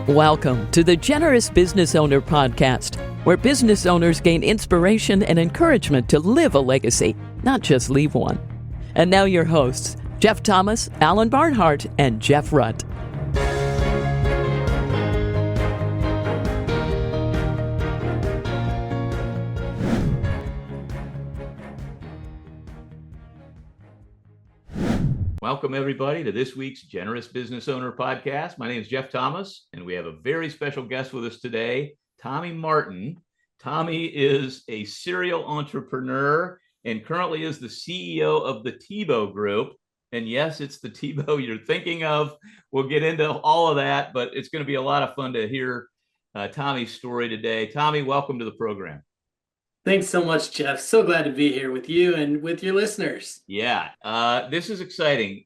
Welcome to the Generous Business Owner Podcast, where business owners gain inspiration and encouragement to live a legacy, not just leave one. And now your hosts, Jeff Thomas, Alan Barnhart, and Jeff Rutt. Welcome, everybody, to this week's Generous Business Owner Podcast. My name is Jeff Thomas, and we have a very special guest with us today, Tommy Martin. Tommy is a serial entrepreneur and currently is the CEO of the Tebow Group. And yes, it's the Tebow you're thinking of. We'll get into all of that, but it's going to be a lot of fun to hear Tommy's story today. Tommy, welcome to the program. Thanks so much, Jeff. So glad to be here with you and with your listeners. Yeah, this is exciting.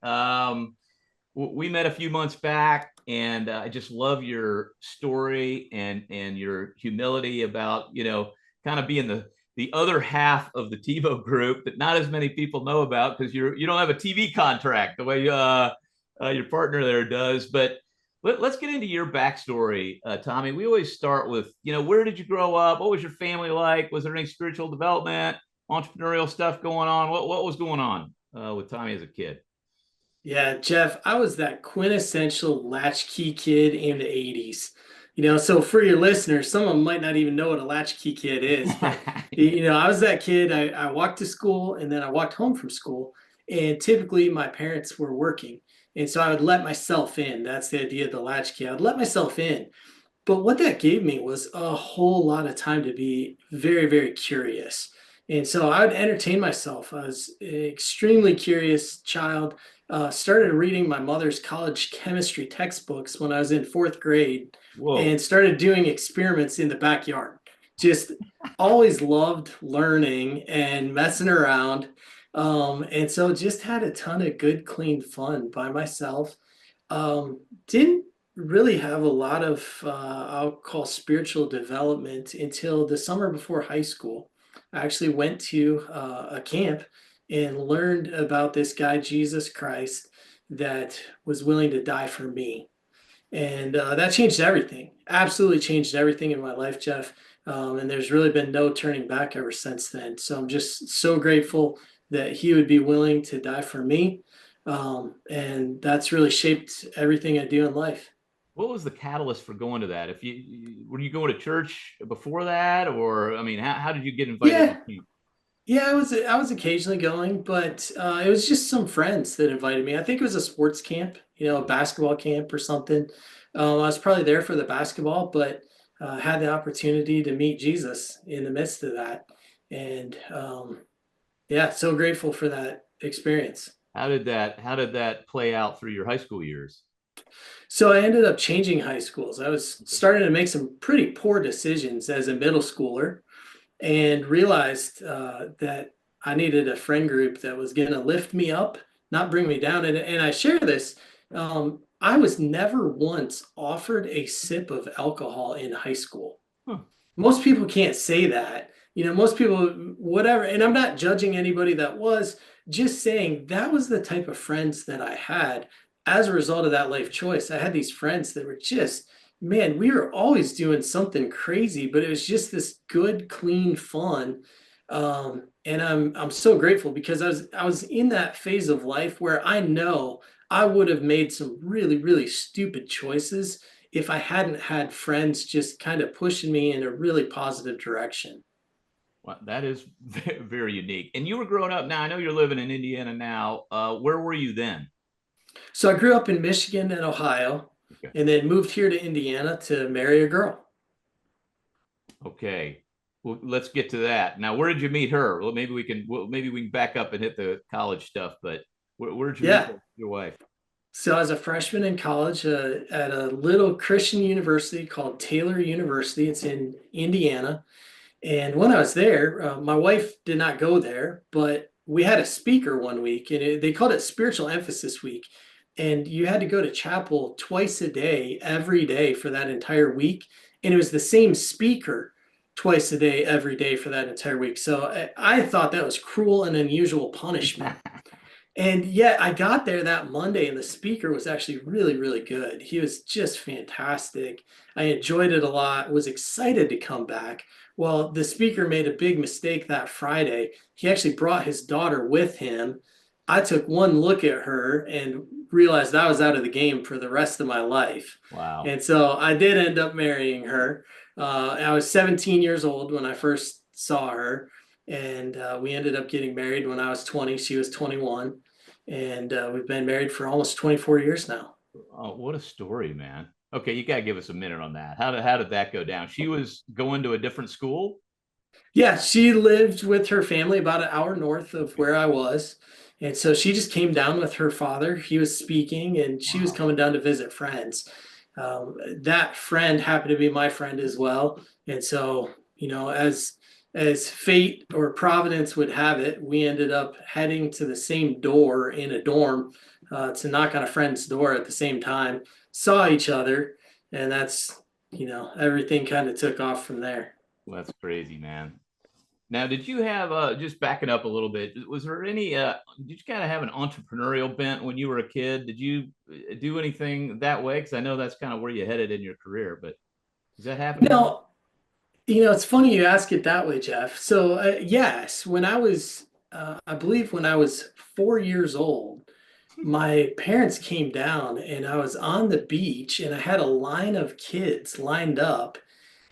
We met a few months back, and I just love your story and your humility about, kind of being the other half of the Tebow Group that not as many people know about because you don't have a TV contract the way your partner there does. But let's get into your backstory, Tommy. We always start with, where did you grow up? What was your family like? Was there any spiritual development, entrepreneurial stuff going on? What was going on with Tommy as a kid? Yeah, Jeff, I was that quintessential latchkey kid in the 80s. So for your listeners, some of them might not even know what a latchkey kid is. But, I was that kid. I walked to school and then I walked home from school. And typically my parents were working. And so I would let myself in. That's the idea of the latchkey. I would let myself in. But what that gave me was a whole lot of time to be very, very curious. And so I would entertain myself. I was an extremely curious child. Started reading my mother's college chemistry textbooks when I was in fourth grade. Whoa. And started doing experiments in the backyard. Just always loved learning and messing around. And so just had a ton of good, clean fun by myself. Didn't really have a lot of, I'll call spiritual development until the summer before high school. I actually went to a camp and learned about this guy, Jesus Christ, that was willing to die for me. And that changed everything, absolutely changed everything in my life, Jeff. And there's really been no turning back ever since then. So I'm just so grateful that he would be willing to die for me. And that's really shaped everything I do in life. What was the catalyst for going to that? Were you going to church before that? Or, how did you get invited? Yeah, I was occasionally going, but it was just some friends that invited me. I think it was a sports camp, a basketball camp or something. I was probably there for the basketball, but had the opportunity to meet Jesus in the midst of that. And yeah, so grateful for that experience. How did that play out through your high school years? So I ended up changing high schools. I was starting to make some pretty poor decisions as a middle schooler and realized that I needed a friend group that was going to lift me up, not bring me down. And I share this. I was never once offered a sip of alcohol in high school. Most people can't say that. Most people, whatever, and I'm not judging anybody that was, just saying that was the type of friends that I had as a result of that life choice. I had these friends that were just, man, we were always doing something crazy, but it was just this good, clean fun. And I'm so grateful because I was in that phase of life where I know I would have made some really, really stupid choices if I hadn't had friends just kind of pushing me in a really positive direction. Well, that is very unique. And you were growing up now. I know you're living in Indiana now. Where were you then? So I grew up in Michigan and Ohio, and then moved here to Indiana to marry a girl. Okay. Well, let's get to that. Now, where did you meet her? Well, maybe we can back up and hit the college stuff, but where did you meet your wife? So I was a freshman in college at a little Christian university called Taylor University. It's in Indiana. And when I was there, my wife did not go there, but we had a speaker one week, and they called it Spiritual Emphasis Week. And you had to go to chapel twice a day, every day for that entire week. And it was the same speaker twice a day, every day for that entire week. So I thought that was cruel and unusual punishment. And yet I got there that Monday and the speaker was actually really, really good. He was just fantastic. I enjoyed it a lot, was excited to come back. Well, the speaker made a big mistake that Friday. He actually brought his daughter with him. I took one look at her and realized I was out of the game for the rest of my life. Wow. And so I did end up marrying her. I was 17 years old when I first saw her, and we ended up getting married when I was 20. She was 21, and we've been married for almost 24 years now. Oh, what a story, man. Okay, you got to give us a minute on that. How did that go down? She was going to a different school? Yeah, she lived with her family about an hour north of where I was. And so she just came down with her father. He was speaking, and she was Wow. coming down to visit friends. That friend happened to be my friend as well. And so, as fate or providence would have it, we ended up heading to the same door in a dorm to knock on a friend's door at the same time, saw each other, and everything kind of took off from there. Well, that's crazy, man. Now, did you have just backing up a little bit? Was there any? Did you kind of have an entrepreneurial bent when you were a kid? Did you do anything that way? Because I know that's kind of where you headed in your career. But does that happen to you? No, it's funny you ask it that way, Jeff. So, yes, I believe when I was 4 years old, my parents came down and I was on the beach and I had a line of kids lined up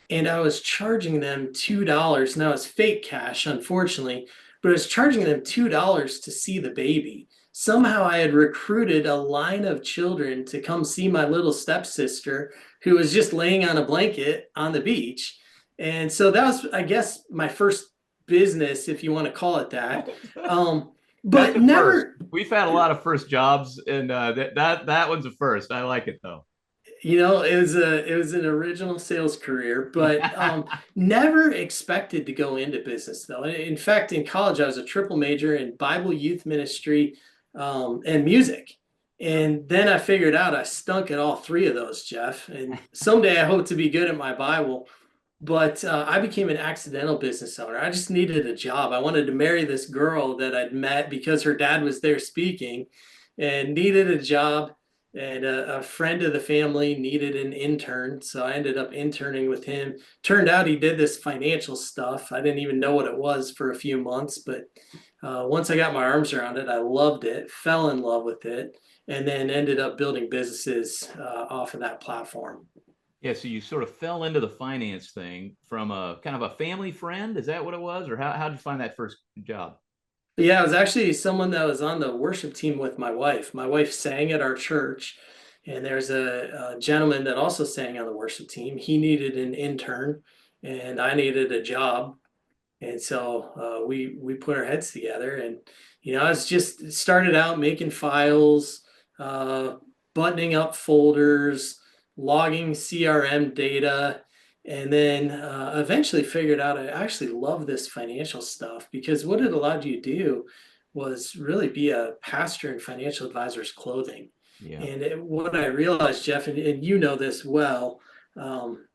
and I was charging them $2. Now it's fake cash, unfortunately, but I was charging them $2 to see the baby. Somehow I had recruited a line of children to come see my little stepsister who was just laying on a blanket on the beach. And so that was, I guess, my first business, if you want to call it that. Um, That's but a first. never, We've had a lot of first jobs, and that one's a first. I like it though. it was an original sales career, but never expected to go into business though. In fact, in college, I was a triple major in Bible youth ministry and music. And then I figured out I stunk at all three of those, Jeff. And someday I hope to be good at my Bible. But I became an accidental business owner. I just needed a job. I wanted to marry this girl that I'd met because her dad was there speaking and needed a job. And a friend of the family needed an intern. So I ended up interning with him. Turned out he did this financial stuff. I didn't even know what it was for a few months. But once I got my arms around it, I loved it, fell in love with it, and then ended up building businesses off of that platform. Yeah, so you sort of fell into the finance thing from a kind of a family friend. Is that what it was, or how did you find that first job? Yeah, it was actually someone that was on the worship team with my wife. My wife sang at our church, and there's a gentleman that also sang on the worship team. He needed an intern, and I needed a job. And so we put our heads together, and I was just started out making files, uh, buttoning up folders, logging CRM data, and then eventually figured out I actually love this financial stuff because what it allowed you to do was really be a pastor in financial advisors clothing. Yeah. And what I realized, Jeff, and you know this well, um,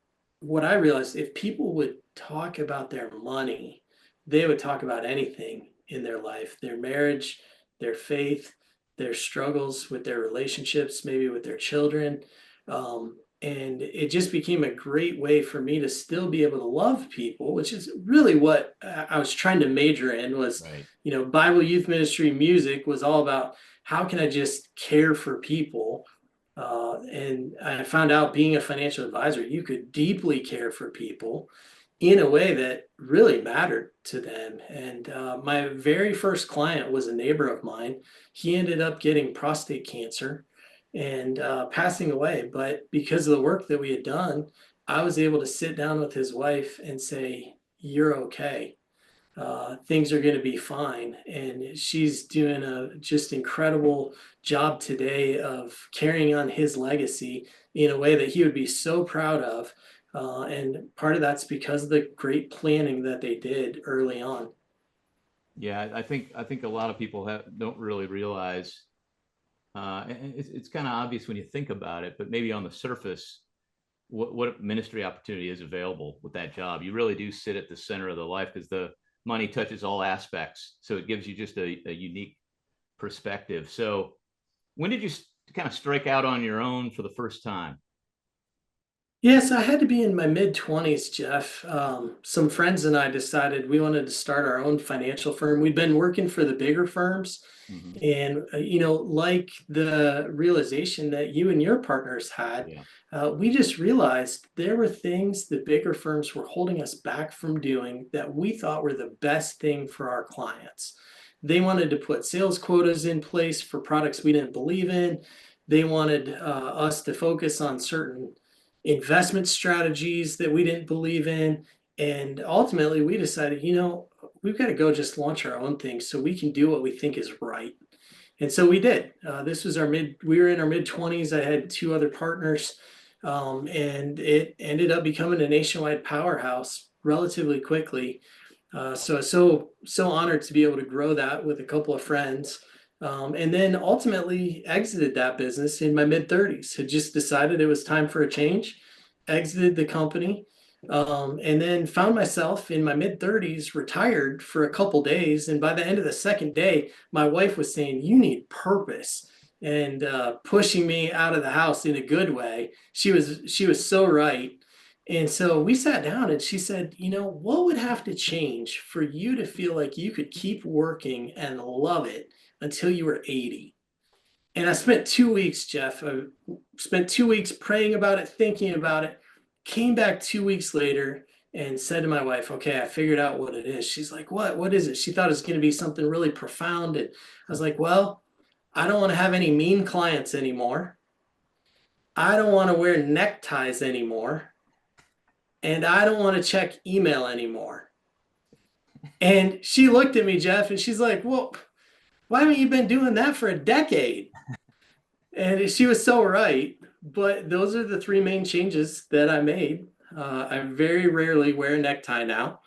what I realized if people would talk about their money, they would talk about anything in their life, their marriage, their faith, their struggles with their relationships, maybe with their children. And it just became a great way for me to still be able to love people, which is really what I was trying to major in was, Right. Bible youth ministry music was all about how can I just care for people and I found out being a financial advisor, you could deeply care for people in a way that really mattered to them. And my very first client was a neighbor of mine. He ended up getting prostate cancer and passing away. But because of the work that we had done, I was able to sit down with his wife and say, "You're okay. Things are going to be fine." And she's doing a just incredible job today of carrying on his legacy in a way that he would be so proud of. And part of that's because of the great planning that they did early on. Yeah, I think a lot of people don't really realize. And it's kind of obvious when you think about it, but maybe on the surface, what ministry opportunity is available with that job. You really do sit at the center of the life because the money touches all aspects. So it gives you just a unique perspective. So when did you kind of strike out on your own for the first time? Yes, I had to be in my mid 20s, Jeff. Some friends and I decided we wanted to start our own financial firm. We'd been working for the bigger firms, Hmm. and like the realization that you and your partners had, Yeah. we just realized there were things the bigger firms were holding us back from doing that we thought were the best thing for our clients. They wanted to put sales quotas in place for products we didn't believe in. They wanted us to focus on certain investment strategies that we didn't believe in. And ultimately, we decided, we've got to go just launch our own thing so we can do what we think is right. And so we did. This was we were in our mid 20s. I had two other partners, and it ended up becoming a nationwide powerhouse relatively quickly. So honored to be able to grow that with a couple of friends. And then ultimately exited that business in my mid 30s. Had just decided it was time for a change, exited the company, and then found myself in my mid 30s retired for a couple days. And by the end of the second day, my wife was saying, "You need purpose," and pushing me out of the house in a good way. She was so right. And so we sat down and she said, what would have to change for you to feel like you could keep working and love it until you were 80? And I spent 2 weeks, Jeff. I spent 2 weeks praying about it, thinking about it, came back 2 weeks later and said to my wife, "Okay, I figured out what it is." She's like, "What? What is it?" She thought it was going to be something really profound. And I was like, "Well, I don't want to have any mean clients anymore. I don't want to wear neckties anymore. And I don't want to check email anymore." And she looked at me, Jeff, and she's like, "Well, why haven't you been doing that for a decade?" And she was so right. But those are the three main changes that I made. I very rarely wear a necktie now.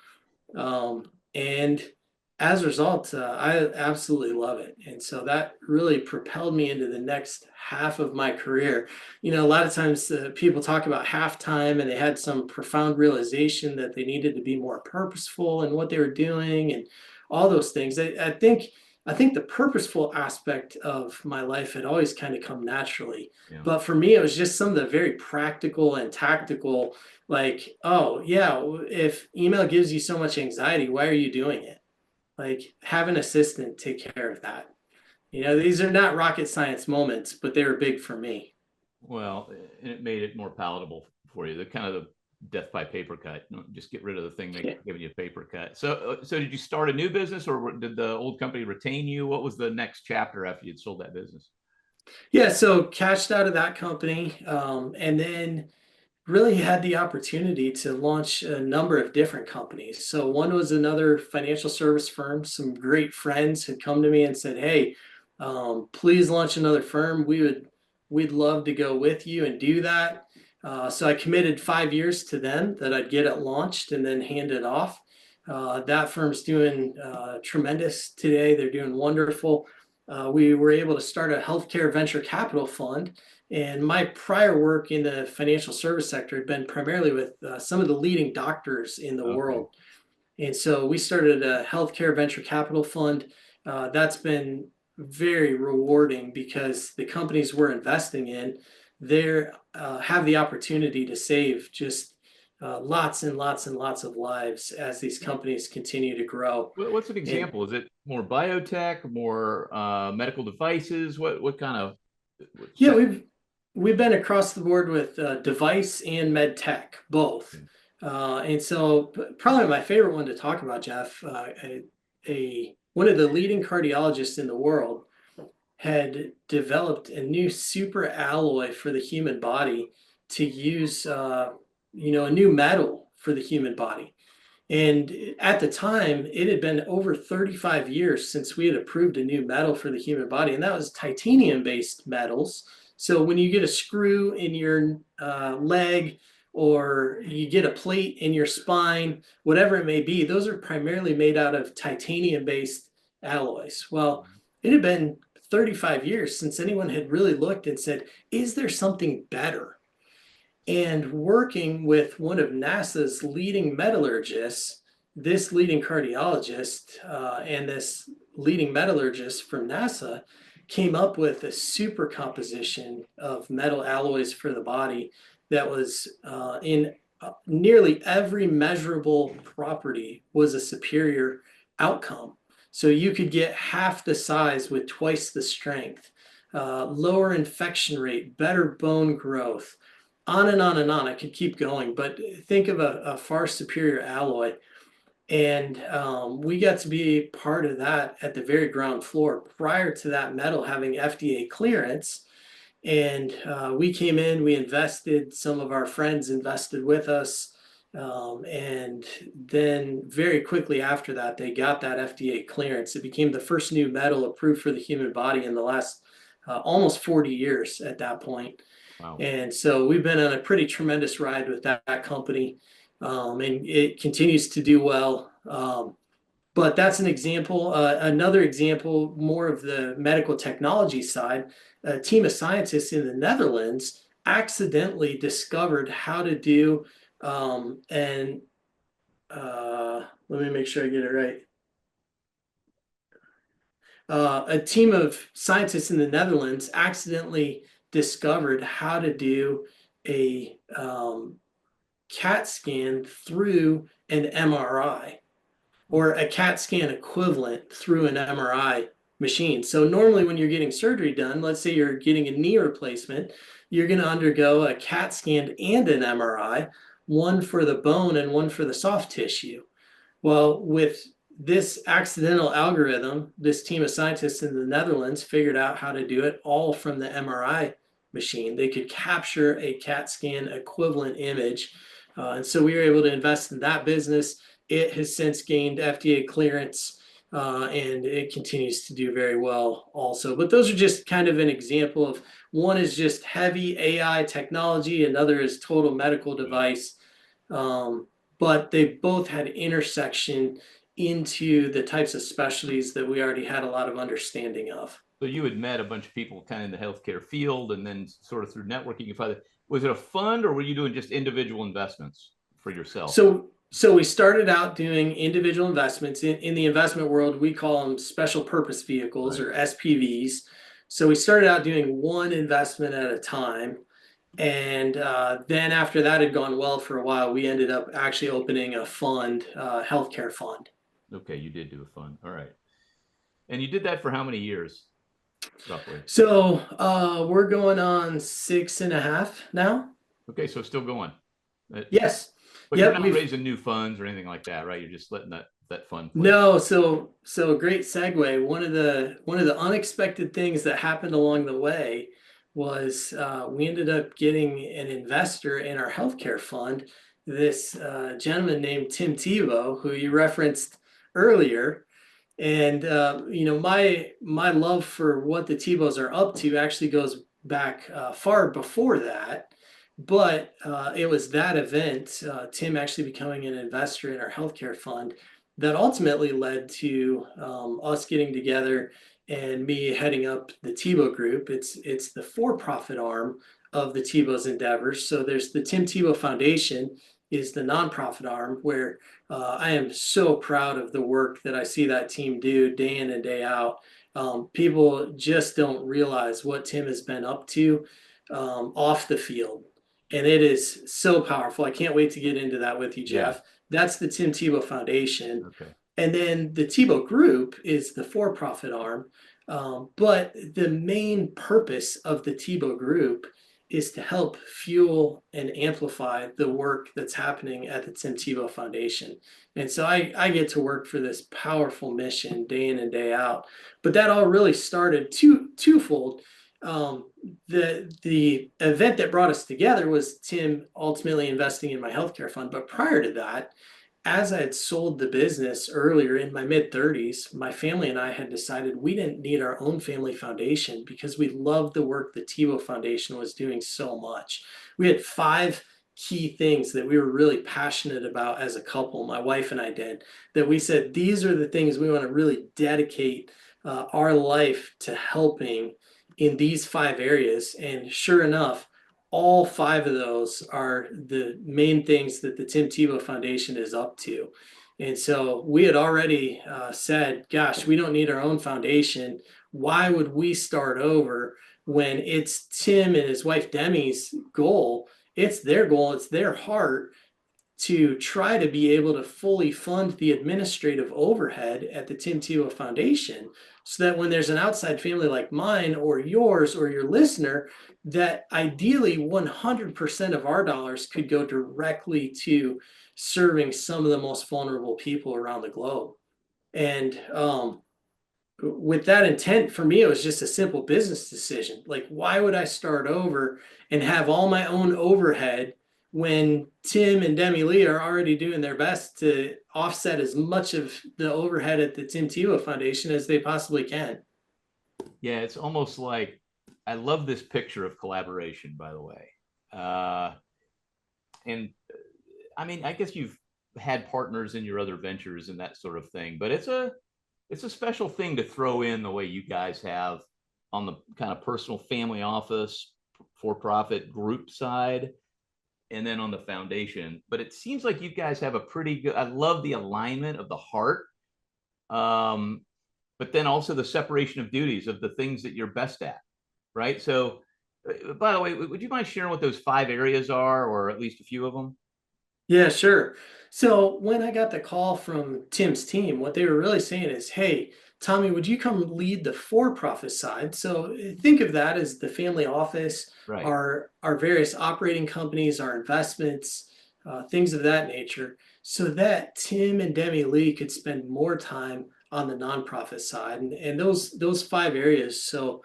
And as a result, I absolutely love it. And so that really propelled me into the next half of my career. A lot of times people talk about halftime and they had some profound realization that they needed to be more purposeful in what they were doing and all those things. I think the purposeful aspect of my life had always kind of come naturally. Yeah. But for me, it was just some of the very practical and tactical, like, oh, yeah, if email gives you so much anxiety, why are you doing it? Like, have an assistant take care of that. These are not rocket science moments, but they were big for me. Well, and it made it more palatable for you. The kind of the death by paper cut. Just get rid of the thing Yeah. giving you a paper cut. So did you start a new business, or did the old company retain you? What was the next chapter after you'd sold that business? Yeah, so cashed out of that company, and then really had the opportunity to launch a number of different companies. So one was another financial service firm. Some great friends had come to me and said, "Hey, please launch another firm. We'd love to go with you and do that." So I committed 5 years to them that I'd get it launched and then hand it off. That firm's doing tremendous today. They're doing wonderful. We were able to start a healthcare venture capital fund. And my prior work in the financial service sector had been primarily with some of the leading doctors in the Okay. world. And so we started a healthcare venture capital fund. That's been very rewarding because the companies we're investing in, they have the opportunity to save just lots and lots and lots of lives as these companies continue to grow. What's an And example? Is it more biotech, more medical devices? What kind of yeah, sector? we've been across the board with device and med tech, both. And so probably my favorite one to talk about, Jeff, one of the leading cardiologists in the world had developed a new super alloy for the human body to use, a new metal for the human body. And at the time, it had been over 35 years since we had approved a new metal for the human body, and that was titanium-based metals. So when you get a screw in your leg or you get a plate in your spine, whatever it may be, those are primarily made out of titanium-based alloys. Well, it had been 35 years since anyone had really looked and said, is there something better? And working with one of NASA's leading metallurgists, this leading cardiologist and this leading metallurgist from NASA came up with a super composition of metal alloys for the body that was in nearly every measurable property was a superior outcome. So you could get half the size with twice the strength, lower infection rate, better bone growth, on and on and on. I could keep going, but think of a far superior alloy. And we got to be part of that at the very ground floor prior to that metal having FDA clearance. And we came in, we invested, some of our friends invested with us. And then very quickly after that, they got that FDA clearance. It became the first new metal approved for the human body in the last almost 40 years at that point. Wow. And so we've been on a pretty tremendous ride with that company, and it continues to do well. But that's an example. Another example, more of the medical technology side, a team of scientists in the Netherlands accidentally discovered how to do, and let me make sure I get it right. A team of scientists in the Netherlands accidentally discovered how to do a CAT scan through an MRI, or a CAT scan equivalent through an MRI machine. So normally when you're getting surgery done, let's say you're getting a knee replacement, you're going to undergo a CAT scan and an MRI, one for the bone and one for the soft tissue. Well, with this accidental algorithm, this team of scientists in the Netherlands figured out how to do it all from the MRI machine. They could capture a CAT scan equivalent image. And so we were able to invest in that business. It has since gained FDA clearance, and it continues to do very well also. But those are just kind of an example of, one is just heavy AI technology, another is total medical device. But they both had intersection into the types of specialties that we already had a lot of understanding of. So you had met a bunch of people kind of in the healthcare field, and then sort of through networking, you found, was it a fund, or were you doing just individual investments for yourself? So we started out doing individual investments. In the investment world, we call them special purpose vehicles, right, or SPVs. So we started out doing one investment at a time. And then after that had gone well for a while, we ended up actually opening a fund, healthcare fund. Okay, you did do a fund. All right. And you did that for how many years, roughly? So we're going on 6.5 now. Okay, so still going. Yes. But you're not raising new funds or anything like that, right? You're just letting that fund play. No, so great segue. One of the unexpected things that happened along the way was we ended up getting an investor in our healthcare fund, this gentleman named Tim Tebow, who you referenced earlier. And my love for what the Tebows are up to actually goes back far before that. But it was that event, Tim actually becoming an investor in our healthcare fund, that ultimately led to us getting together and me heading up the Tebow Group. It's the for-profit arm of the Tebow's endeavors. So there's the Tim Tebow Foundation is the nonprofit arm, where I am so proud of the work that I see that team do day in and day out. People just don't realize what Tim has been up to off the field. And it is so powerful. I can't wait to get into that with you, Jeff. Yeah. That's the Tim Tebow Foundation. Okay. And then the Tebow Group is the for-profit arm. But the main purpose of the Tebow Group is to help fuel and amplify the work that's happening at the Tim Tebow Foundation. And so I get to work for this powerful mission day in and day out. But that all really started twofold. The event that brought us together was Tim ultimately investing in my healthcare fund. But prior to that, as I had sold the business earlier in my mid-30s, my family and I had decided we didn't need our own family foundation because we loved the work the Tebow Foundation was doing so much. We had 5 key things that we were really passionate about as a couple, my wife and I did, that we said, these are the things we want to really dedicate our life to helping in these 5 areas. And sure enough, all 5 of those are the main things that the Tim Tebow Foundation is up to. And so we had already said, gosh, we don't need our own foundation. Why would we start over when it's Tim and his wife Demi's goal? It's their goal, it's their heart to try to be able to fully fund the administrative overhead at the Tim Tebow Foundation, so that when there's an outside family like mine or yours or your listener, that ideally 100% of our dollars could go directly to serving some of the most vulnerable people around the globe. And with that intent, for me, it was just a simple business decision. Like, why would I start over and have all my own overhead when Tim and Demi Lee are already doing their best to offset as much of the overhead at the Tim Tebow Foundation as they possibly can? Yeah, it's almost like, I love this picture of collaboration, by the way. And I mean, I guess you've had partners in your other ventures and that sort of thing, but it's a special thing to throw in the way you guys have on the kind of personal family office, for-profit group side, and then on the foundation. But it seems like you guys have a pretty good, I love the alignment of the heart, but then also the separation of duties of the things that you're best at, right? So, by the way, would you mind sharing what those 5 areas are, or at least a few of them? Yeah, sure. So when I got the call from Tim's team, what they were really saying is, hey, Tommy, would you come lead the for-profit side? So think of that as the family office, Right. our various operating companies, our investments, things of that nature, so that Tim and Demi Lee could spend more time on the nonprofit side. And those 5 areas. So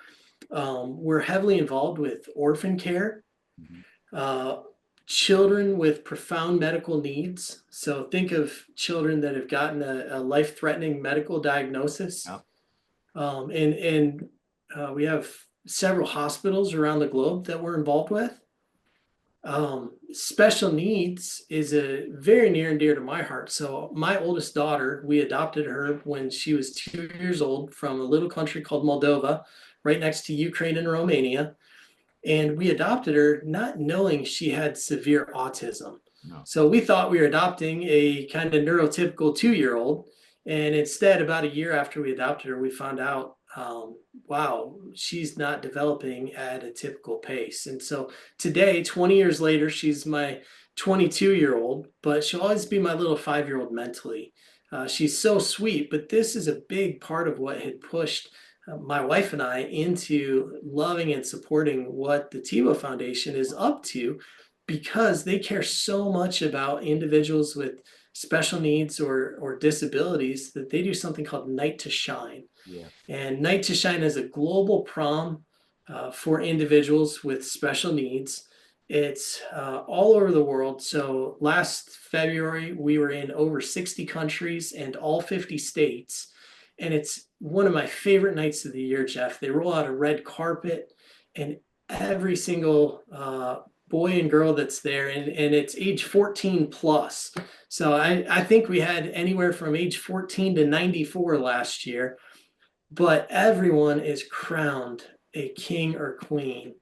we're heavily involved with orphan care, uh, children with profound medical needs. So think of children that have gotten a life-threatening medical diagnosis. Yep. And we have several hospitals around the globe that we're involved with. Special needs is a very near and dear to my heart. So my oldest daughter, we adopted her when she was 2 years old from a little country called Moldova, right next to Ukraine and Romania. And we adopted her not knowing she had severe autism. No. So we thought we were adopting a kind of neurotypical 2-year-old. And instead, about a year after we adopted her, we found out, wow, she's not developing at a typical pace. And so today, 20 years later, she's my 22-year-old, but she'll always be my little 5-year-old mentally. She's so sweet, but this is a big part of what had pushed my wife and I into loving and supporting what the Tebow Foundation is up to, because they care so much about individuals with special needs or disabilities that they do something called Night to Shine. Yeah. And Night to Shine is a global prom for individuals with special needs. It's all over the world. So last February, we were in over 60 countries and all 50 states. And it's one of my favorite nights of the year, Jeff. They roll out a red carpet, and every single boy and girl that's there, and it's age 14 plus. So I think we had anywhere from age 14 to 94 last year, but everyone is crowned a king or queen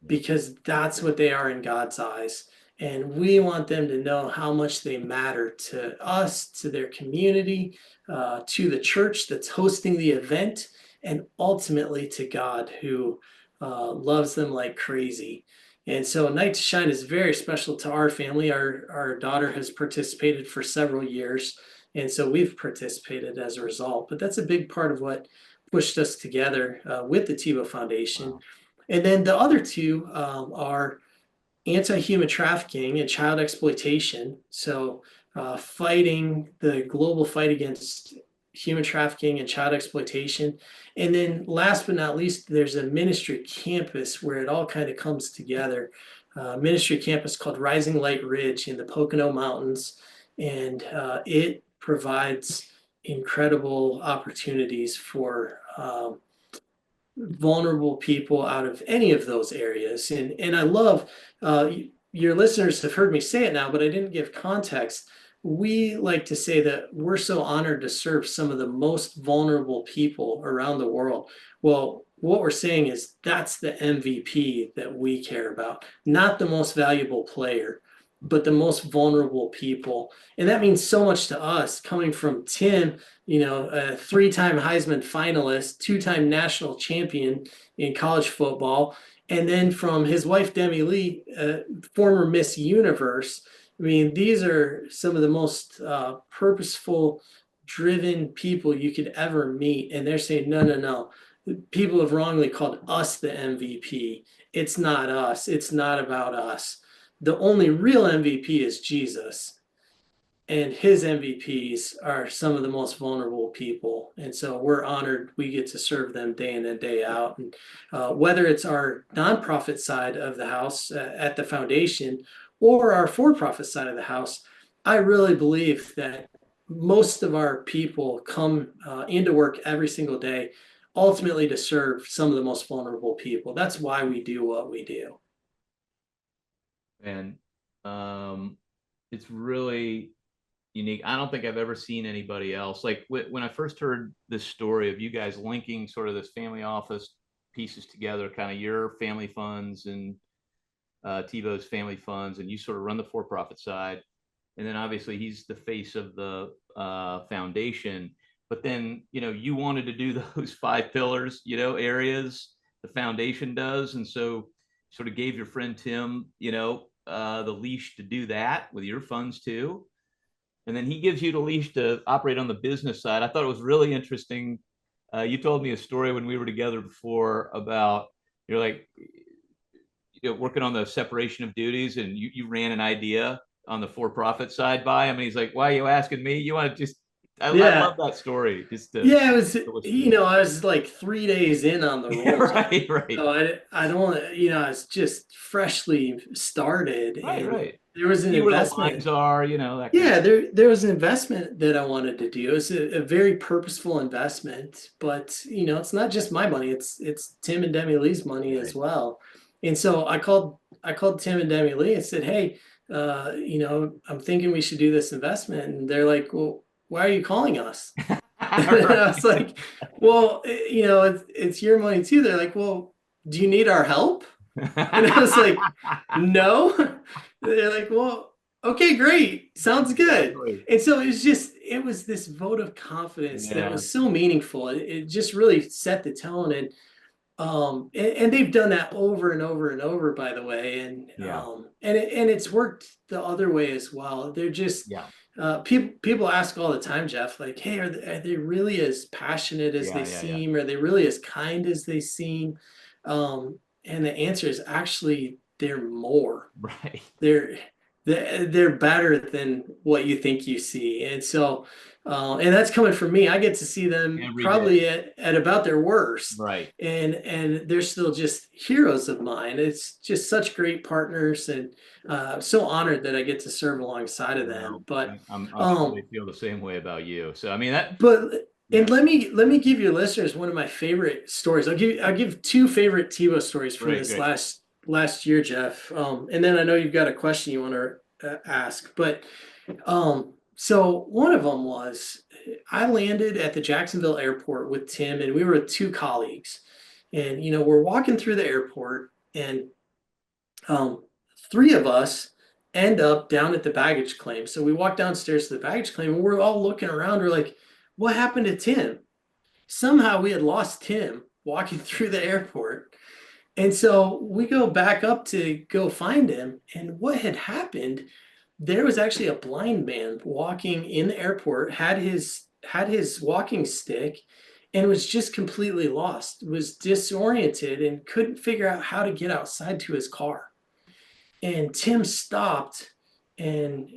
because that's what they are in God's eyes. And we want them to know how much they matter to us, to their community, to the church that's hosting the event, and ultimately to God, who loves them like crazy. And so Night to Shine is very special to our family. Our daughter has participated for several years, and so we've participated as a result. But that's a big part of what pushed us together with the Tebow Foundation. Wow. And then the other 2 are anti-human trafficking and child exploitation. So fighting the global fight against human trafficking and child exploitation. And then last but not least, there's a ministry campus where it all kind of comes together. Ministry campus called Rising Light Ridge in the Pocono Mountains. And it provides incredible opportunities for vulnerable people out of any of those areas. And I love, your listeners have heard me say it now, but I didn't give context. We like to say that we're so honored to serve some of the most vulnerable people around the world. Well, what we're saying is that's the MVP that we care about, not the most valuable player. but the most vulnerable people. And that means so much to us coming from Tim, a 3-time Heisman finalist, 2-time national champion in college football. And then from his wife, Demi Lee, former Miss Universe. I mean, these are some of the most purposeful, driven people you could ever meet. And they're saying, no, no, no. People have wrongly called us the MVP. It's not us. It's not about us. The only real MVP is Jesus. And his MVPs are some of the most vulnerable people. And so we're honored we get to serve them day in and day out. And whether it's our nonprofit side of the house at the foundation or our for-profit side of the house, I really believe that most of our people come into work every single day, ultimately to serve some of the most vulnerable people. That's why we do what we do. And it's really unique. I don't think I've ever seen anybody else. Like when I first heard this story of you guys linking sort of this family office pieces together, kind of your family funds and Tebow's family funds, and you sort of run the for-profit side. And then obviously he's the face of the foundation. But then, you wanted to do those 5 pillars, areas the foundation does. And so sort of gave your friend Tim, the leash to do that with your funds too. And then he gives you the leash to operate on the business side. I thought it was really interesting. You told me a story when we were together before about, you're like, working on the separation of duties, and you ran an idea on the for-profit side by him. And he's like, why are you asking me? You want to just, I love that story. It was, I was like 3 days in on the role. Right. So I don't, I was just freshly started. Right. There was an investment. Where the lines are, that Yeah, there was an investment that I wanted to do. It's a very purposeful investment, but it's not just my money. It's Tim and Demi Lee's money as well. And so I called Tim and Demi Lee and said, hey, I'm thinking we should do this investment. And they're like, well, why are you calling us? And I was like, well, it's your money too. They're like, well, do you need our help? And I was like, no. They're like, well, okay, great. Sounds good. Exactly. And so it was this vote of confidence that was so meaningful. It just really set the tone. And they've done that over and over and over, by the way. And it's worked the other way as well. They're just, people ask all the time, Jeff, like, hey, are they really as passionate as they seem? Are they really as kind as they seem? And the answer is actually, they're more. Right. They're better than what you think you see. And so, and that's coming from me. I get to see them probably at about their worst. Right. And they're still just heroes of mine. It's just such great partners, and so honored that I get to serve alongside of them. But I'm sure they feel the same way about you. So I mean that. But and let me give your listeners one of my favorite stories. I'll give 2 favorite Tebow stories from this last year, Jeff. And then I know you've got a question you want to ask, but so one of them was, I landed at the Jacksonville airport with Tim, and we were with 2 colleagues, and we're walking through the airport, and 3 of us end up down at the baggage claim. So we walk downstairs to the baggage claim, and we're all looking around. We're like, what happened to Tim? Somehow we had lost Tim walking through the airport. And so we go back up to go find him. And what had happened, there was actually a blind man walking in the airport, had his walking stick, and was just completely lost, was disoriented, and couldn't figure out how to get outside to his car. And Tim stopped and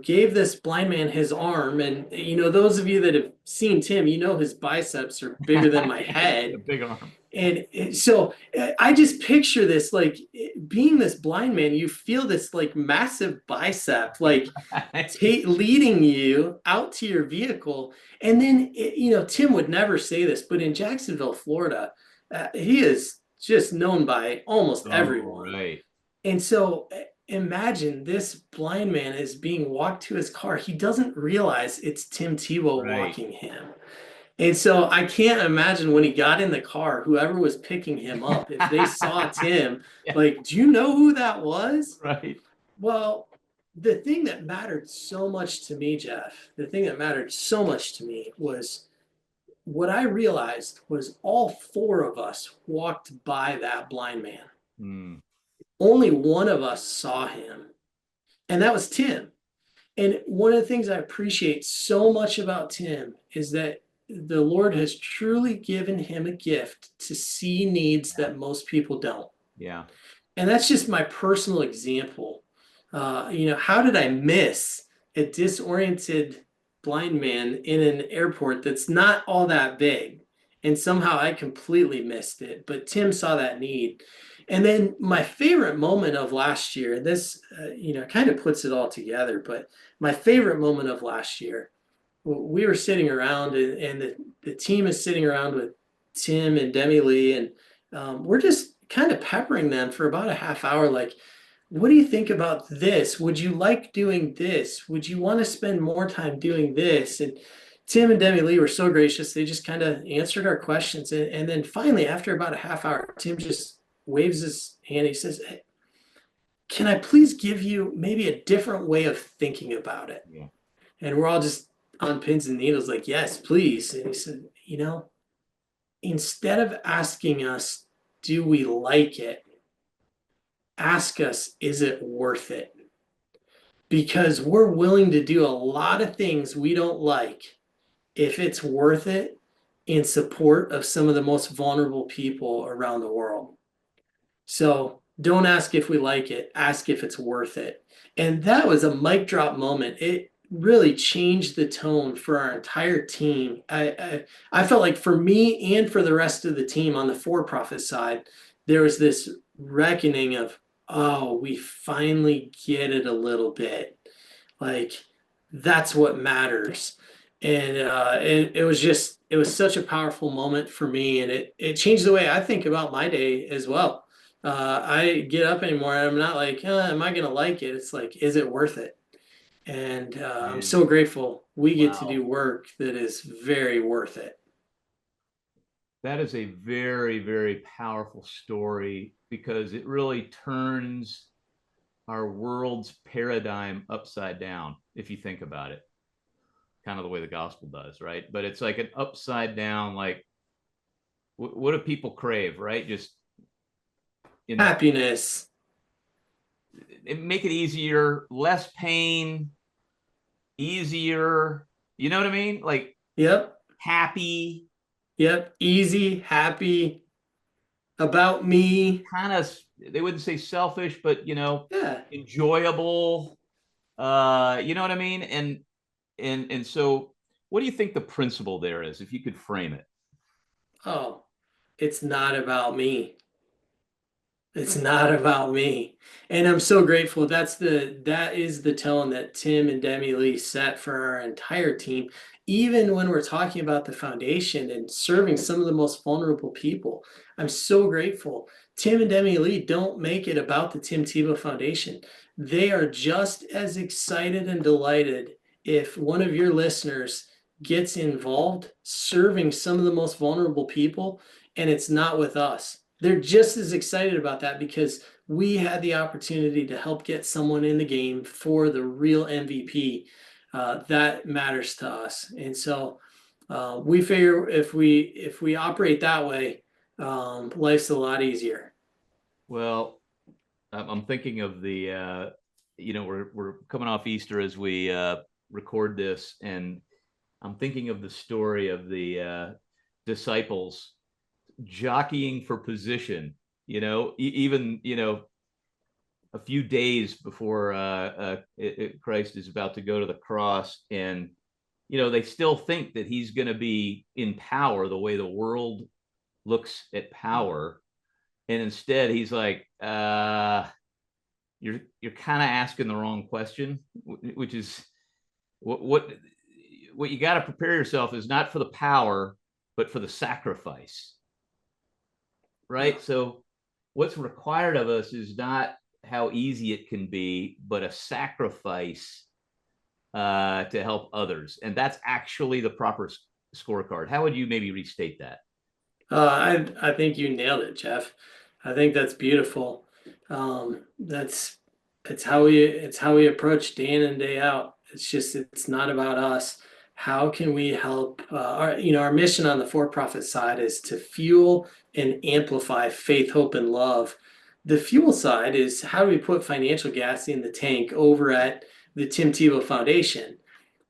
gave this blind man his arm. And those of you that have seen Tim, his biceps are bigger than my head. A big arm. And so I just picture this, like, being this blind man, you feel this like massive bicep, like leading you out to your vehicle. And then, Tim would never say this, but in Jacksonville, Florida, he is just known by almost everyone. Right. And so imagine this blind man is being walked to his car. He doesn't realize it's Tim Tebow walking him. And so I can't imagine when he got in the car, whoever was picking him up, if they saw Tim, like, do you know who that was? Right. Well, the thing that mattered so much to me, Jeff, the thing that mattered so much to me was what I realized was all four of us walked by that blind man. Mm. Only one of us saw him, and that was Tim. And one of the things I appreciate so much about Tim is that the Lord has truly given him a gift to see needs that most people don't. Yeah. And that's just my personal example. How did I miss a disoriented blind man in an airport that's not all that big? And somehow I completely missed it. But Tim saw that need. And then my favorite moment of last year, this, kind of puts it all together, but my favorite moment of last year, we were sitting around and the team is sitting around with Tim and Demi Lee, and we're just kind of peppering them for about a half hour. Like, what do you think about this? Would you like doing this? Would you want to spend more time doing this? And Tim and Demi Lee were so gracious. They just kind of answered our questions. And then finally, after about a half hour, Tim just waves his hand. He says, "Hey, can I please give you maybe a different way of thinking about it?" Yeah. And we're all just on pins and needles, like, "Yes, please." And he said, instead of asking us, do we like it? Ask us, is it worth it? Because we're willing to do a lot of things we don't like if it's worth it in support of some of the most vulnerable people around the world. So don't ask if we like it, ask if it's worth it. And that was a mic drop moment. It really changed the tone for our entire team. I felt like for me and for the rest of the team on the for-profit side, there was this reckoning of, oh, we finally get it a little bit. Like, that's what matters. And it was such a powerful moment for me, and it changed the way I think about my day as well. I get up anymore and I'm not like, am I gonna like it? It's like, is it worth it? And I'm Man, so grateful we get to wow. do work that is very worth it. That is a very, very powerful story because it really turns our world's paradigm upside down, if you think about it, kind of the way the gospel does, right? But it's like an upside down, like, what do people crave, right? Just in Happiness. make it easier, less pain, easier. You know what I mean? Like Yep. happy, Yep. Easy, happy, about me. kind of, they wouldn't say selfish, but Yeah. enjoyable. You know what I mean? And so what do you think the principle there is, if you could frame it? Oh, it's not about me. It's not about me. And I'm so grateful. That is the tone that Tim and Demi Lee set for our entire team. Even when we're talking about the foundation and serving some of the most vulnerable people, I'm so grateful. Tim and Demi Lee don't make it about the Tim Tebow Foundation. They are just as excited and delighted if one of your listeners gets involved serving some of the most vulnerable people, and it's not with us. They're just as excited about that because we had the opportunity to help get someone in the game for the real MVP. That matters to us, and so we figure if we operate that way, life's a lot easier. Well, I'm thinking of we're coming off Easter as we record this, and I'm thinking of the story of the disciples jockeying for position. Even a few days before Christ is about to go to the cross, and they still think that he's going to be in power the way the world looks at power, and instead he's like, you're kind of asking the wrong question, which is what you got to prepare yourself is not for the power, but for the sacrifice, right? So what's required of us is not how easy it can be, but a sacrifice to help others. And that's actually the proper scorecard. How would you maybe restate that? I think you nailed it, Jeff. I think that's beautiful. That's It's how we approach day in and day out. It's not about us. How can we help? Our mission on the for-profit side is to fuel and amplify faith, hope, and love. The fuel side is how do we put financial gas in the tank over at the Tim Tebow Foundation.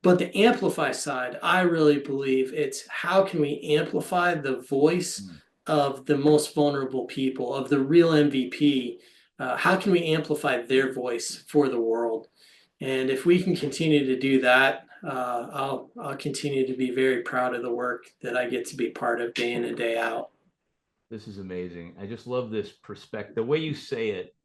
But the amplify side, I really believe it's how can we amplify the voice of the most vulnerable people, of the real MVP? How can we amplify their voice for the world? And if we can continue to do that, I'll continue to be very proud of the work that I get to be part of day in and day out. This is amazing. I just love this perspective. The way you say it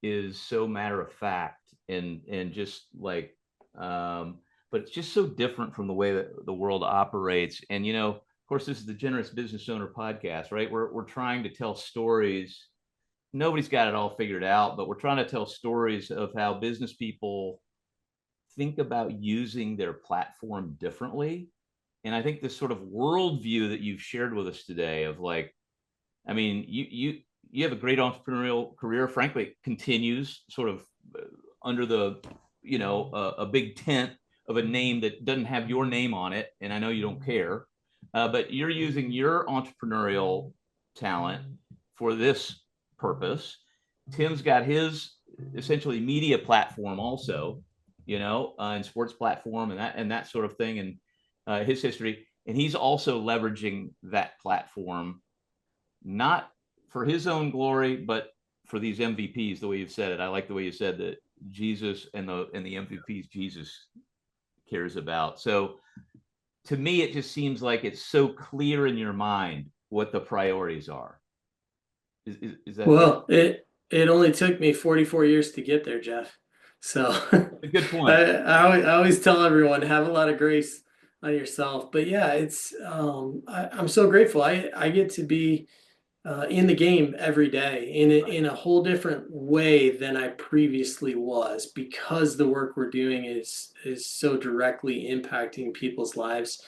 is so matter of fact and just like but it's just so different from the way that the world operates. And of course, this is the Generous Business Owner podcast, right? We're trying to tell stories. Nobody's got it all figured out, but we're trying to tell stories of how business people think about using their platform differently. And I think this sort of worldview that you've shared with us today of like, I mean, you have a great entrepreneurial career. Frankly, it continues sort of under the, a big tent of a name that doesn't have your name on it. And I know you don't care, but you're using your entrepreneurial talent for this purpose. Tim's got his essentially media platform also, and sports platform and that sort of thing, and his history. And he's also leveraging that platform, not for his own glory, but for these MVPs, the way you've said it. I like the way you said that Jesus and the MVPs Jesus cares about. So to me, it just seems like it's so clear in your mind what the priorities are. Is that well? It only took me 44 years to get there, Jeff. So a good point? I always tell everyone have a lot of grace on yourself. But yeah, it's I'm so grateful. I get to be in the game every day in a whole different way than I previously was because the work we're doing is so directly impacting people's lives.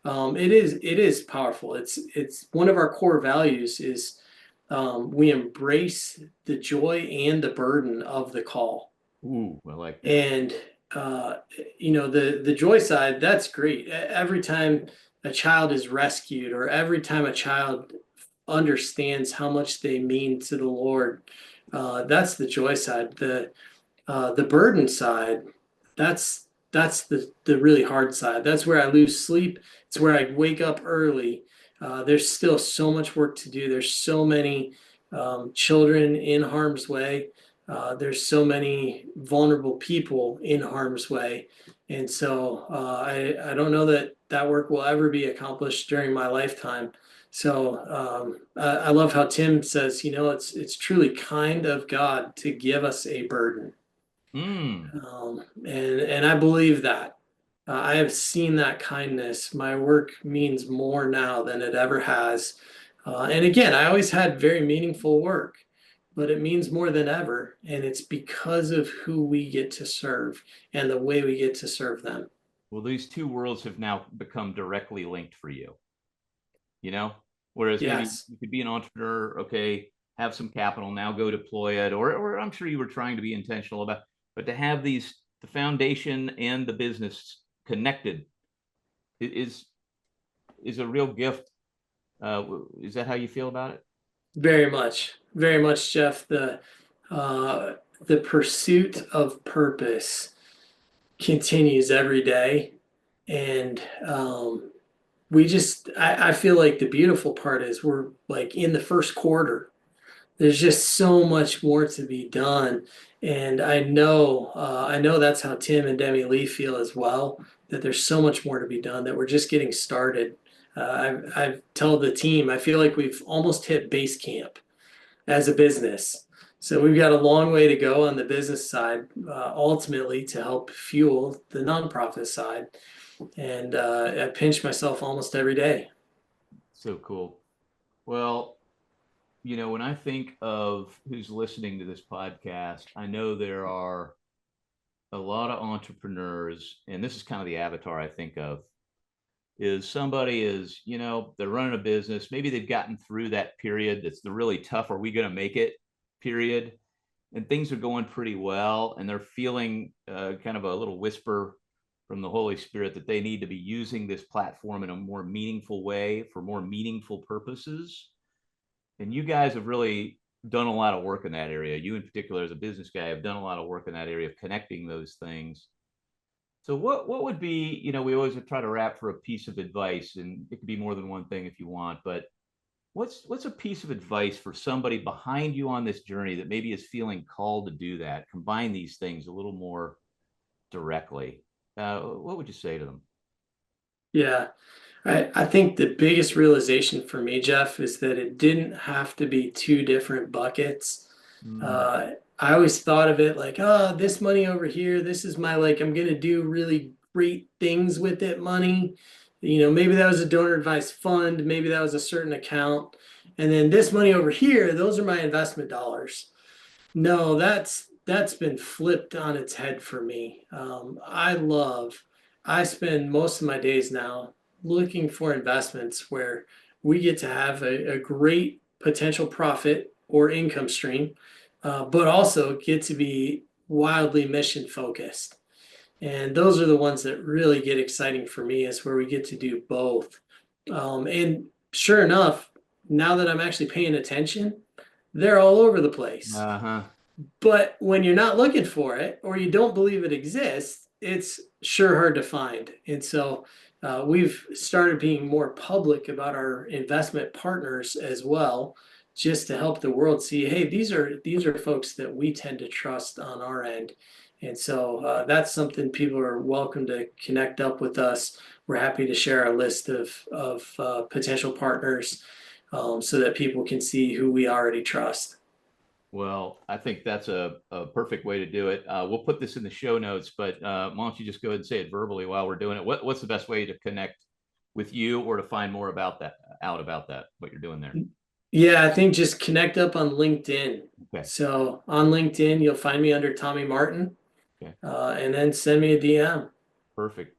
It is powerful. It's one of our core values is we embrace the joy and the burden of the call. Ooh, I like that. And the joy side, that's great. Every time a child is rescued or every time a child understands how much they mean to the Lord, that's the joy side. The burden side, that's the really hard side. That's where I lose sleep. It's where I wake up early. There's still so much work to do. There's so many children in harm's way. There's so many vulnerable people in harm's way. And so I don't know that work will ever be accomplished during my lifetime. So I love how Tim says, it's truly kind of God to give us a burden. And I believe that. I have seen that kindness. My work means more now than it ever has. And again, I always had very meaningful work, but it means more than ever. And it's because of who we get to serve and the way we get to serve them. Well, these two worlds have now become directly linked for you, whereas maybe Yes. you could be an entrepreneur, okay, have some capital, now go deploy it, or I'm sure you were trying to be intentional about, but to have the foundation and the business connected is a real gift. Is that how you feel about it? Very much, Jeff. The pursuit of purpose continues every day, and I feel like the beautiful part is we're like in the first quarter. There's just so much more to be done, and I know that's how Tim and Demi Lee feel as well. That there's so much more to be done. That we're just getting started. I've told the team I feel like we've almost hit base camp as a business. So we've got a long way to go on the business side, ultimately to help fuel the nonprofit side. And I pinch myself almost every day. So cool. Well, when I think of who's listening to this podcast, I know there are a lot of entrepreneurs, and this is kind of the avatar I think of, is somebody is, they're running a business. Maybe they've gotten through that period that's the really tough, are we going to make it period? and things are going pretty well, and they're feeling kind of a little whisper from the Holy Spirit that they need to be using this platform in a more meaningful way for more meaningful purposes. And you guys have really done a lot of work in that area. You in particular, as a business guy, have done a lot of work in that area of connecting those things. So what would be, we always try to wrap for a piece of advice, and it could be more than one thing if you want, but what's a piece of advice for somebody behind you on this journey that maybe is feeling called to do that, combine these things a little more directly? What would you say to them? Yeah, I think the biggest realization for me, Jeff, is that it didn't have to be two different buckets. I always thought of it like, oh, this money over here, this is my, like, I'm going to do really great things with it money. Maybe that was a donor advised fund. Maybe that was a certain account. And then this money over here, those are my investment dollars. No, that's been flipped on its head for me. I spend most of my days now looking for investments where we get to have a great potential profit or income stream, but also get to be wildly mission focused. And those are the ones that really get exciting for me, is where we get to do both. And sure enough, now that I'm actually paying attention, they're all over the place. But when you're not looking for it, or you don't believe it exists, it's sure hard to find. And so we've started being more public about our investment partners as well, just to help the world see, hey, these are folks that we tend to trust on our end. And so that's something people are welcome to connect up with us. We're happy to share our list of potential partners so that people can see who we already trust. Well, I think that's a perfect way to do it. We'll put this in the show notes, but why don't you just go ahead and say it verbally while we're doing it? What's the best way to connect with you or to find more about that, what you're doing there? Yeah, I think just connect up on LinkedIn. Okay. So on LinkedIn, you'll find me under Tommy Martin. Okay. And then send me a DM. Perfect.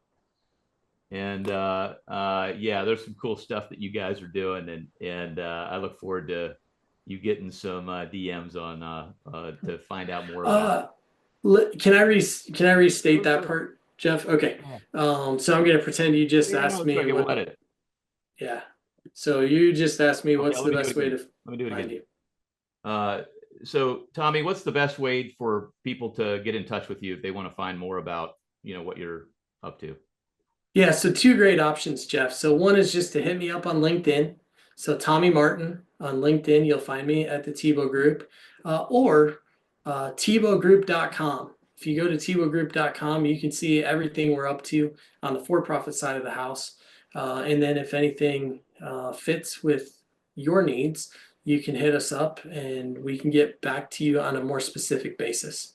And yeah, there's some cool stuff that you guys are doing, and I look forward to you getting some DMs on to find out more about it. Can I restate that part, Jeff? Okay. So I'm going to pretend you just asked me. Yeah. So you just asked me what's the best way to let me do it again. So Tommy, what's the best way for people to get in touch with you if they want to find more about, what you're up to? Yeah, so two great options, Jeff. So one is just to hit me up on LinkedIn. So Tommy Martin on LinkedIn, you'll find me at the Tebow Group, or TebowGroup.com. If you go to TebowGroup.com, you can see everything we're up to on the for-profit side of the house. And then if anything fits with your needs, you can hit us up and we can get back to you on a more specific basis.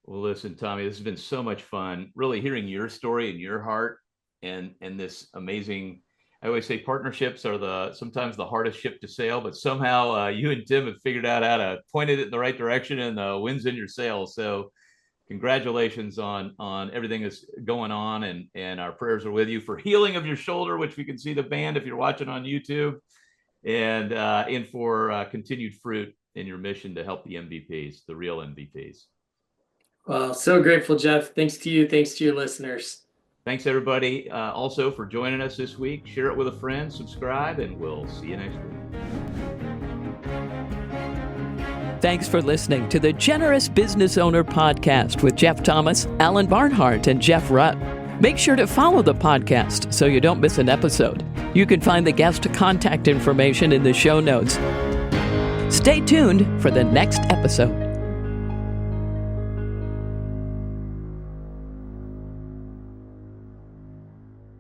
Well, listen, Tommy, this has been so much fun, really hearing your story and your heart and this amazing, I always say partnerships are sometimes the hardest ship to sail, but somehow you and Tim have figured out how to point it in the right direction and the wind's in your sails. So congratulations on everything that's going on, and our prayers are with you for healing of your shoulder, which we can see the band if you're watching on YouTube, and for continued fruit in your mission to help the MVPs, the real MVPs. Well, so grateful, Jeff. Thanks to you. Thanks to your listeners. Thanks, everybody, also for joining us this week. Share it with a friend, subscribe, and we'll see you next week. Thanks for listening to the Generous Business Owner Podcast with Jeff Thomas, Alan Barnhart, and Jeff Rutt. Make sure to follow the podcast so you don't miss an episode. You can find the guest contact information in the show notes. Stay tuned for the next episode.